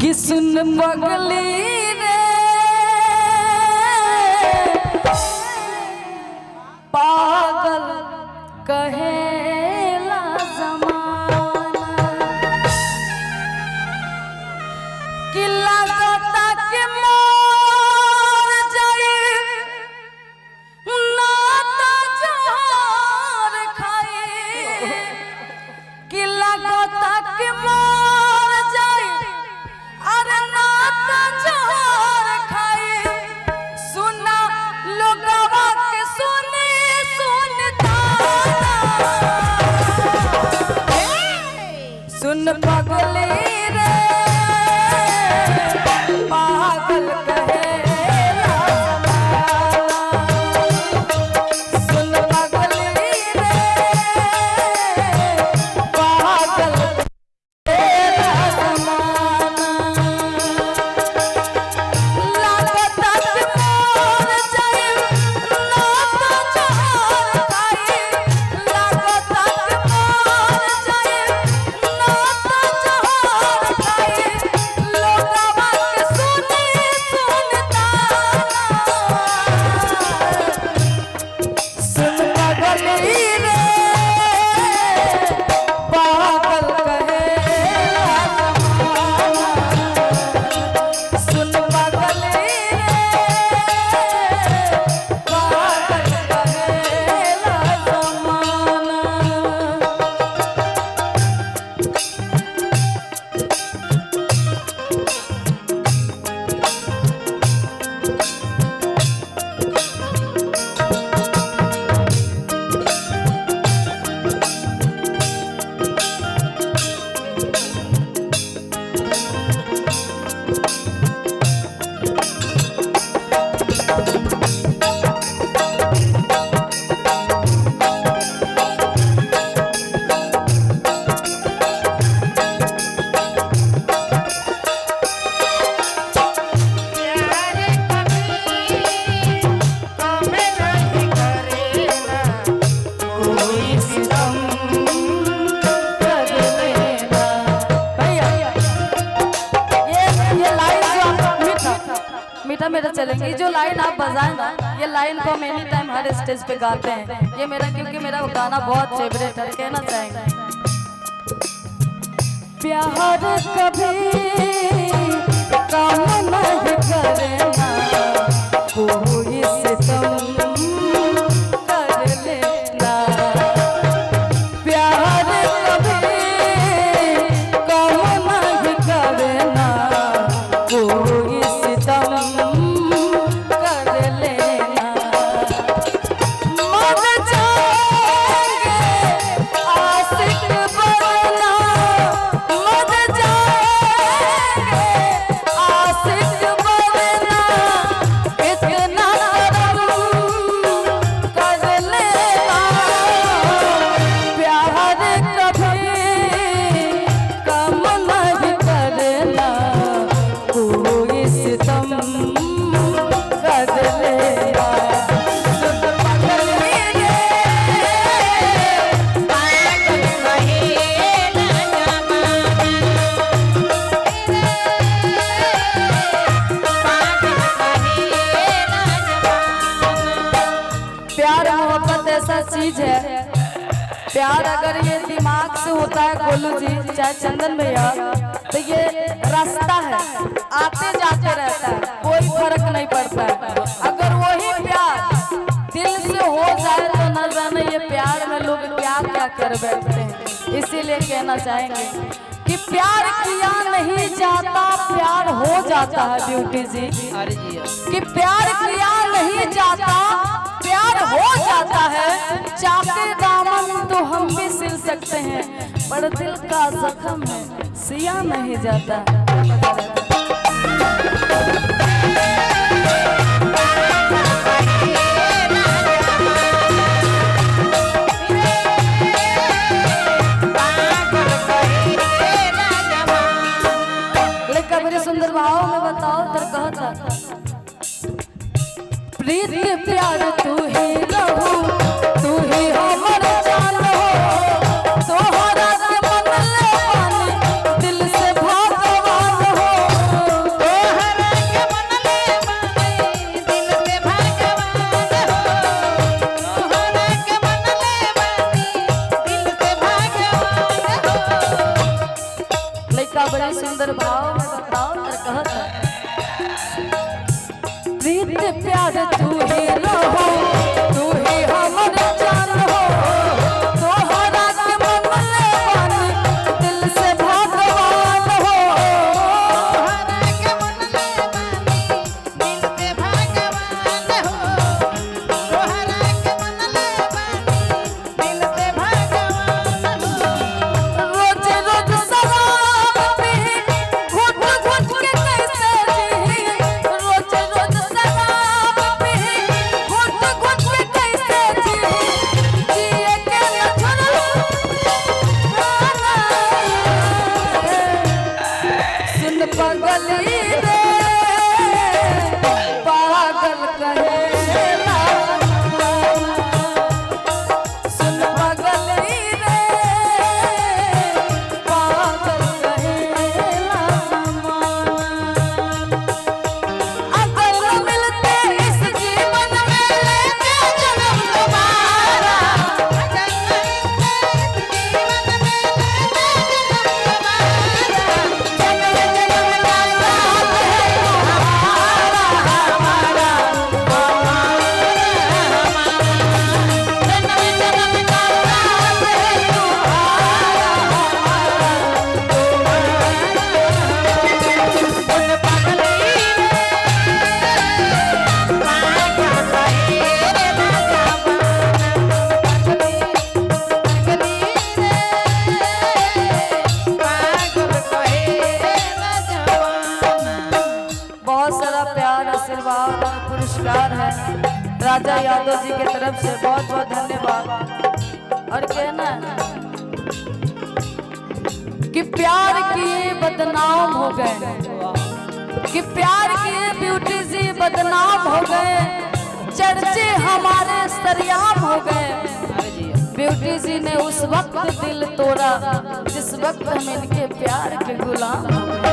कि सुन पगली रे पागल कहेला जमाना कि लगता कि मोर जाए ना तो जहर खाए कि लगता कि मोर जाए अरे ना तो जहर खाए सुना लोगवा के सुने सुनता सुन पगली रे पागल कहेला सुन पगली रे पागल कहेला जमाना लागता कि मोर जाए ना तो जहर खाए लागता कि मोर जाए ना तो जहर खाए लोगवा के सुने सुनता सुन पगली रे पागल कहेला जमाना सुन पगली रे पागल कहेला जमाना। मीठा मेरा चलेंगे जो लाइन आप बजाएं ना ये लाइन को हम एनी टाइम हर स्टेज पे गाते हैं ये मेरा क्योंकि मेरा गाना बहुत फेवरेट है कहना चाहेंगे प्यार कभी काम नहीं करेना कोई सितम कर लेना प्यार कभी काम नहीं करेना कोई सितम कर लेना मर जाएंगे आशिक बनना मर जाएंगे आशिक बनना इतना कर लेना प्यार कभी कम नहीं करना कोई सितम कर लेना सुन पगली रे पागल कहेला प्यार मोहब्बत ऐसा चीज है प्यार अगर ये दिमाग से होता है गोलू जी चाहे चंदन भैया तो ये रास्ता है आते जाते रहता है कोई फर्क नहीं पड़ता है अगर वही प्यार दिल से हो जाए तो न जाने ये प्यार में लोग क्या क्या कर बैठते हैं इसीलिए कहना चाहेंगे कि प्यार किया नहीं जाता प्यार हो जाता है ब्यूटी जी कि प्यार किया नहीं जाता प्यार हो जाता है चाहते दामन तो हम भी सिल सकते हैं पर दिल का जख्म है सिया नहीं जाता लेकिन मेरे सुंदर भाव में बताओ तर कहता प्रीत प्यार तू ही रहू तू ही हमर जान हो तोहरा के मन ले पानी दिल से भगवान हो बड़ी सुंदर भाव में बताओ और कहता प्रीत प्यार तू ही रहो तू ही हमर जान हो तोहरा के मन ले बानी दिल से भगवान हो तोहरा के मन ले बानी दिल से भगवान हो तोहरा के मन ले बानी दिल से भगवान हो रोज रोज शराब पी घुट घुट के कैसे जी रोज रोज शराब पी घुट घुट के कैसे जी जिए के न छोड़ो सुन पगली रे पागल कहेला सुन पगली रे पागल कहेला अगर न मिलते इस जीवन में लेते जन्म दोबारा अगर नहीं थे जीवन में लेते जन्म दोबारा जन्म जन्म का साथ है तुम्हारा हमारा जन्म जन्म का साथ है बहुत सारा प्यार आशीर्वाद और पुरस्कार है राजा यादव जी की तरफ से बहुत बहुत धन्यवाद और कहना है कि प्यार किए बदनाम हो गए कि प्यार किए ब्यूटी जी बदनाम हो गए चर्चे हमारे सरियाम हो गए ब्यूटी जी ने उस वक्त दिल तोड़ा जिस वक्त हम इनके प्यार के गुलाम हो गए